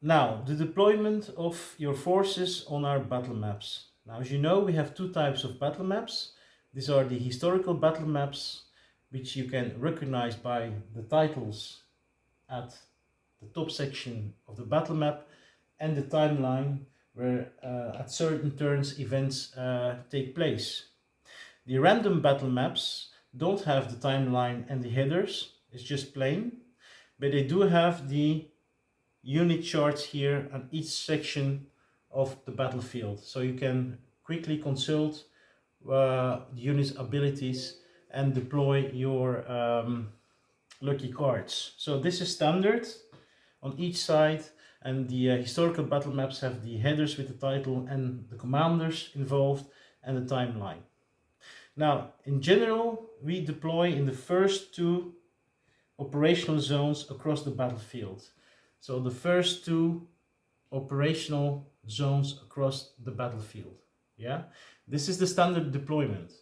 Now, the deployment of your forces on our battle maps. Now, as you know, we have two types of battle maps. These are the historical battle maps, which you can recognize by the titles at the top section of the battle map, and the timeline where at certain turns events take place. The random battle maps don't have the timeline and the headers, it's just plain, but they do have the unit charts here on each section of the battlefield, so you can quickly consult the unit's abilities and deploy your lucky cards. So this is standard on each side, and the historical battle maps have the headers with the title and the commanders involved and the timeline. Now, in general, we deploy in the first two operational zones across the battlefield. So the first two operational zones across the battlefield. Yeah, this is the standard deployment.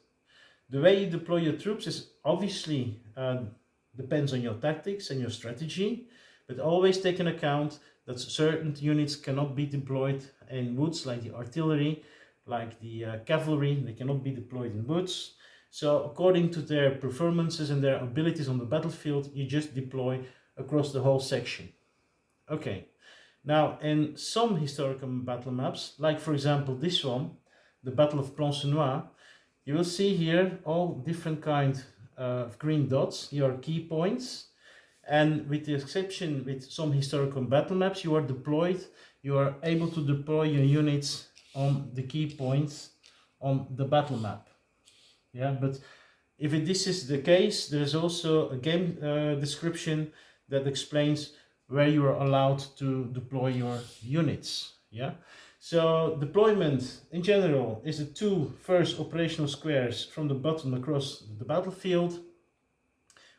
The way you deploy your troops is obviously depends on your tactics and your strategy, but always take into account that certain units cannot be deployed in woods, like the artillery, like the cavalry. They cannot be deployed in woods. So according to their performances and their abilities on the battlefield, you just deploy across the whole section. Okay, now in some historical battle maps, like for example this one, the Battle of Plancenoit, you will see here all different kinds of green dots. Here are key points, and with the exception with some historical battle maps, you are able to deploy your units on the key points on the battle map. Yeah, but if this is the case, there's also a game description that explains where you are allowed to deploy your units. Yeah, so deployment in general is the two first operational squares from the bottom across the battlefield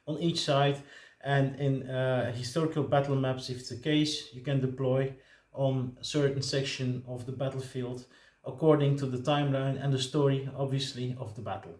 on each side, and in historical battle maps, if it's the case, you can deploy on a certain section of the battlefield according to the timeline and the story, obviously, of the battle.